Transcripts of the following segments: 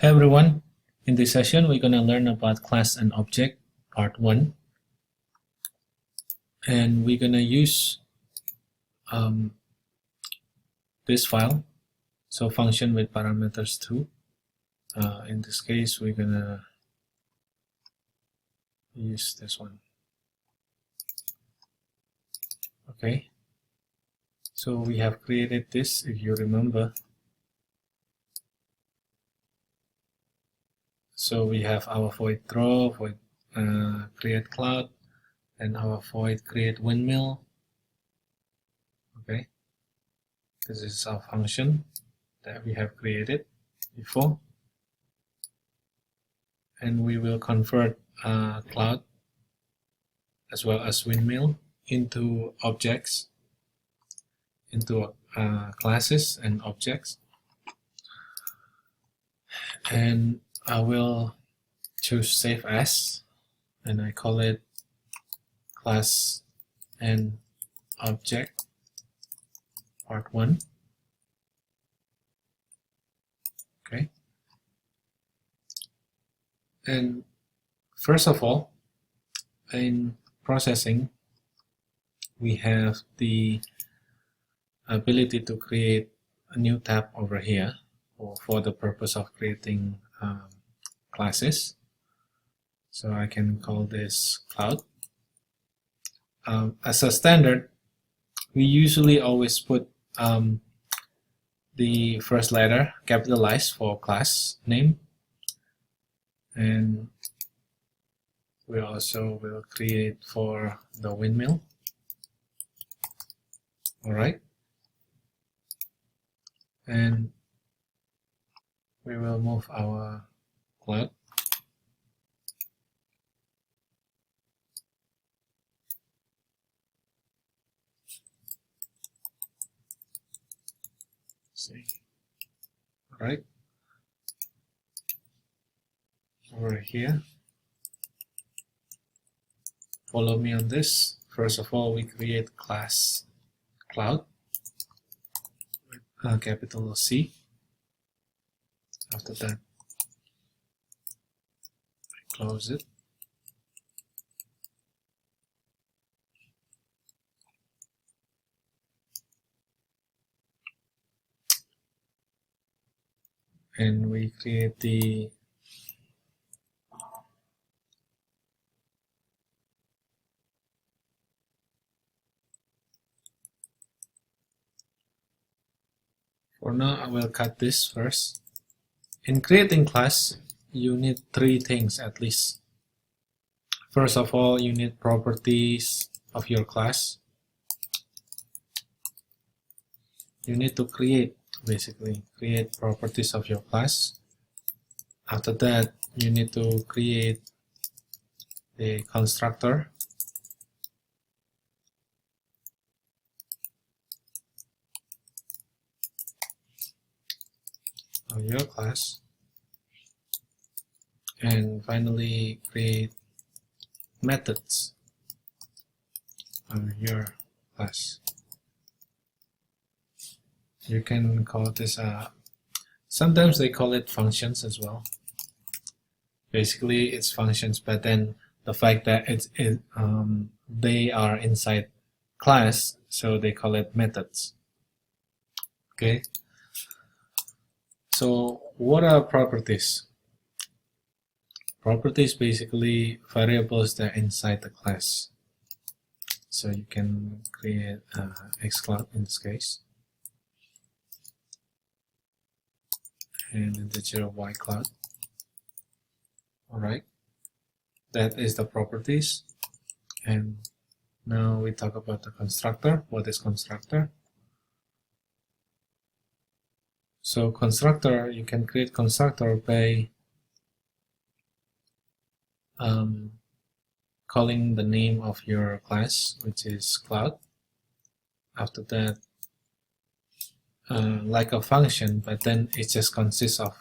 Hey everyone, in this session we're going to learn about class and object part 1, and we're going to use this file, so function with parameters 2. In this case we're going to use this one. Okay, so we have created this, if you remember. So we have our void draw, void create cloud, and our void create windmill. Okay, this is our function that we have created before, and we will convert cloud as well as windmill into objects, into classes and objects. And I will choose save as, and I call it class and object part 1. Okay, and first of all, in processing we have the ability to create a new tab over here for the purpose of creating classes. So I can call this cloud. As a standard, we usually always put the first letter capitalized for class name, and we also will create for the windmill. Alright, and we will move our cloud. See, all right, over here. Follow me on this. First of all, we create class cloud with capital C. After that, I close it. And we create the for now I will cut this first. In creating class, you need 3 things at least. First of all, you need properties of your class. You need to basically create properties of your class. After that, you need to create a constructor. Of your class, and finally create methods of your class. You can call this sometimes they call it functions as well. Basically it's functions, but then the fact that they are inside class, so they call it methods. Okay, so what are properties? Properties basically variables that are inside the class. So you can create xCloud in this case, and integer yCloud. Alright, that is the properties. And now we talk about the constructor. What is constructor? So constructor, you can create constructor by calling the name of your class, which is cloud. After that, like a function, but then it just consists of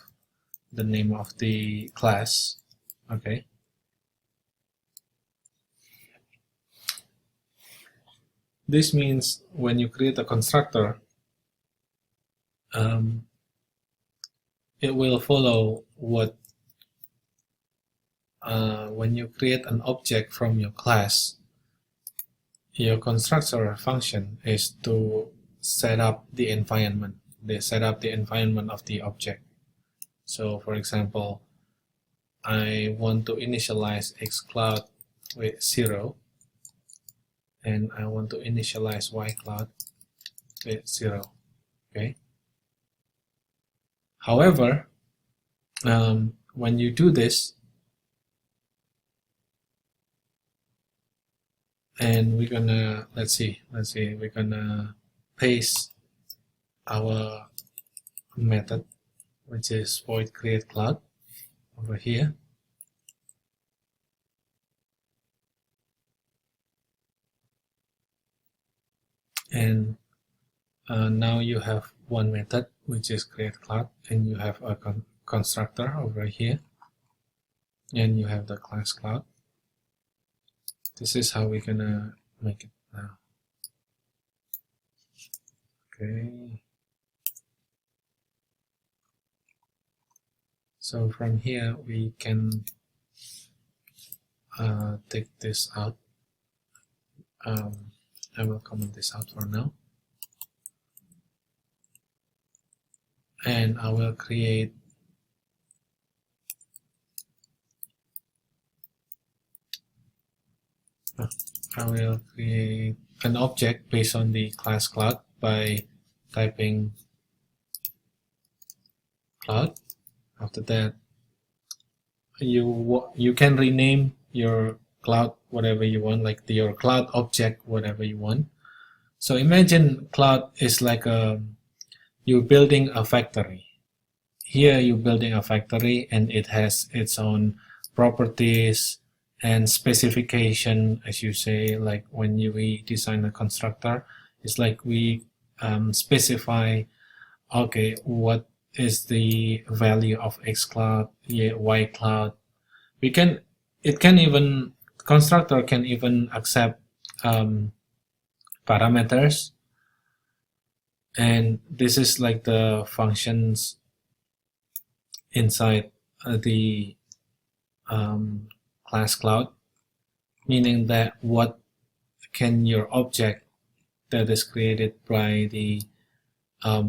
the name of the class. Okay. This means when you create a constructor, it will follow what when you create an object from your class, your constructor function is to set up the environment. They set up the environment of the object. So for example, I want to initialize xCloud with 0, and I want to initialize yCloud with 0. Okay. However, when you do this, and we're gonna let's see, we're gonna paste our method, which is void create cloud, over here. And now you have one method, which is create cloud, and you have a constructor over here, and you have the class cloud. This is how we're gonna make it now. Okay. So from here we can take this out. I will comment this out for now, and I will create an object based on the class cloud by typing cloud. After that, you can rename your cloud whatever you want, like your cloud object whatever you want. So imagine cloud is like you're building a factory. Here you're building a factory, and it has its own properties and specification, as you say. Like when we design a constructor, it's like we specify, okay, what is the value of xCloud, yCloud. Constructor can even accept parameters, and this is like the functions inside the class cloud, meaning that what can your object that is created by the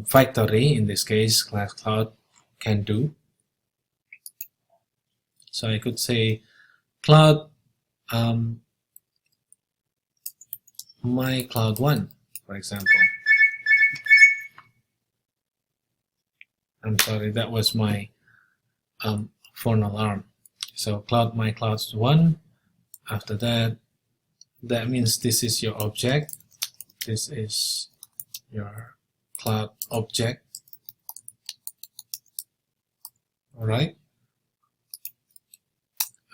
factory, in this case class cloud, can do. So I could say cloud my cloud1, for example. I'm sorry, that was my phone alarm. So cloud my cloud1. After that, that means this is your object. This is your cloud object. All right.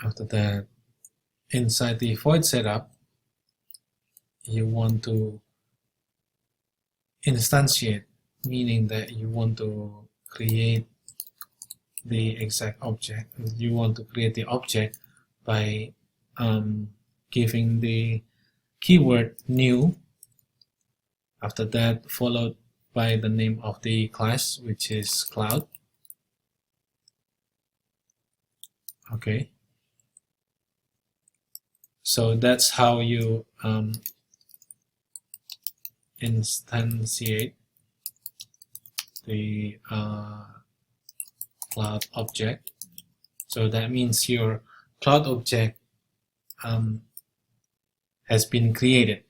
After that, inside the void setup, you want to instantiate, meaning that you want to create the exact object. You want to create the object by giving the keyword new. After that, followed by the name of the class, which is cloud. Okay. So that's how you instantiate the cloud object. So that means your cloud object has been created.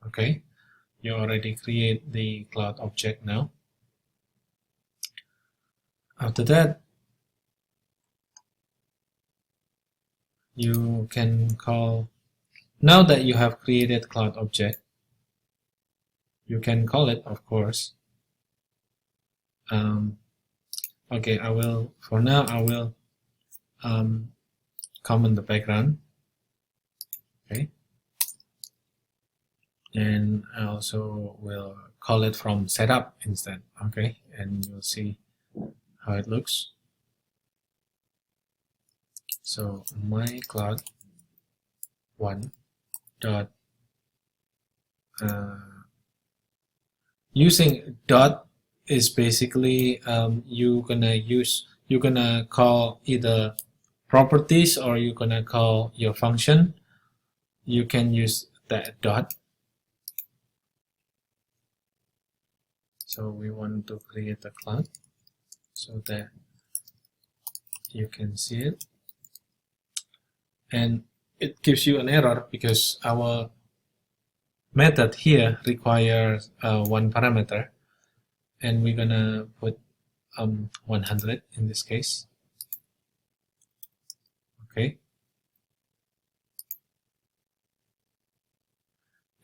Okay, you already create the cloud object now. After that, you can call, now that you have created cloud object, you can call it, of course. Okay, for now I will comment the background. Okay, and I also will call it from setup instead. Okay, and you'll see how it looks. So my cloud1 dot using dot is basically you're gonna call either properties or you're gonna call your function. You can use that dot. So we want to create a cloud so that you can see it, and it gives you an error because our method here requires one parameter, and we're gonna put 100 in this case. Okay,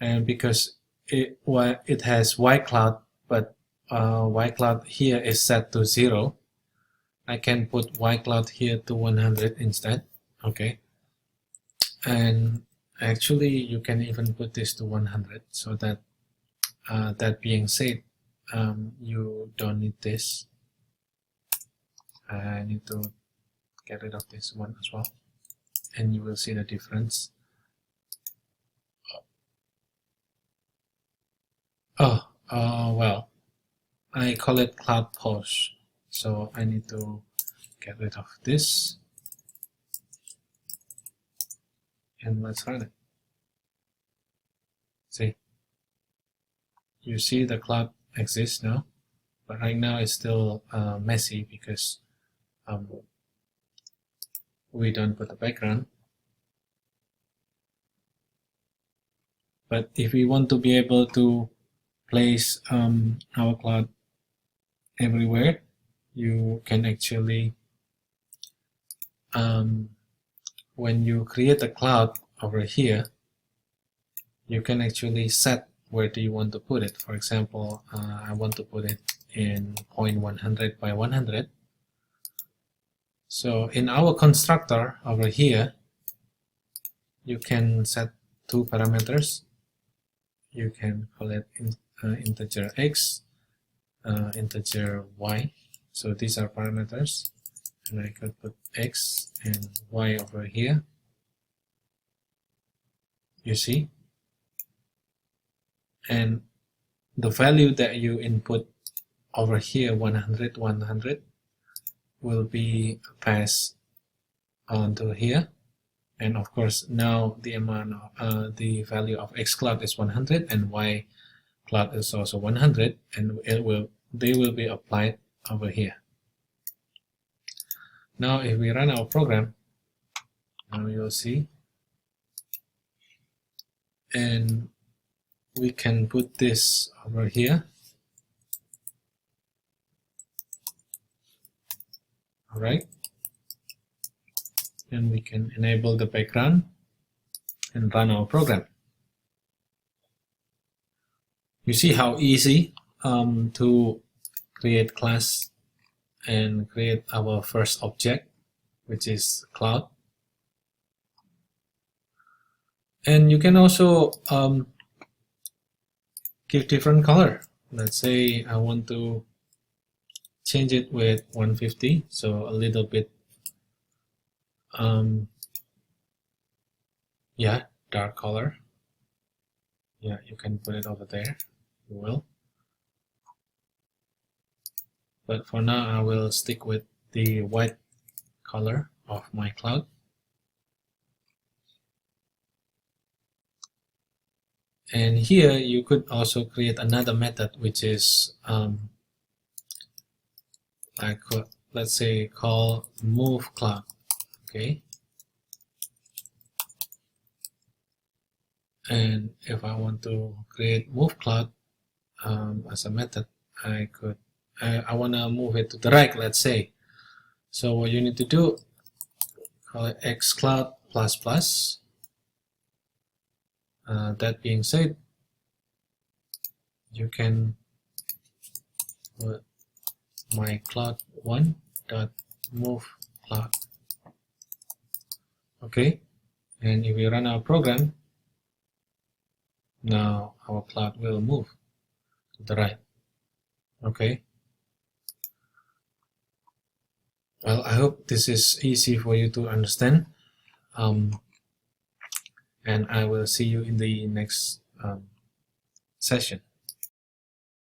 and because it has y cloud, but y cloud here is set to 0, I can put y cloud here to 100 instead. Okay, and actually you can even put this to 100, so that that being said, you don't need this. I need to get rid of this one as well, and you will see the difference. Well, I call it cloud post, so I need to get rid of this, and let's run it. See, you see the cloud exists now, but right now it's still messy because we don't put the background. But if we want to be able to place our cloud everywhere, you can actually, when you create a cloud over here, you can actually set where do you want to put it. For example, I want to put it in 0.100 by 100. So in our constructor over here, you can set two parameters. You can call it integer x, integer y. So these are parameters, and I could put x and y over here. You see? And the value that you input over here, 100, 100, will be passed onto here. And of course, now the amount of the value of x cloud is 100 and y cloud is also 100, and they will be applied over here. Now if we run our program, now you'll see, and we can put this over here. All right, and we can enable the background and run our program. You see how easy to create class and create our first object, which is cloud. And you can also give different color. Let's say I want to change it with 150, so a little bit yeah, dark color. Yeah, you can put it over there, you will. But for now I will stick with the white color of my cloud. And here you could also create another method, which is I could, let's say, call move cloud. Okay, and if I want to create move cloud as a method, I want to move it to the right, let's say. So what you need to do, call it xcloud plus plus. That being said, you can put my cloud1 dot move cloud. Okay, and if we run our program, now our cloud will move to the right. Okay, well, I hope this is easy for you to understand, and I will see you in the next session.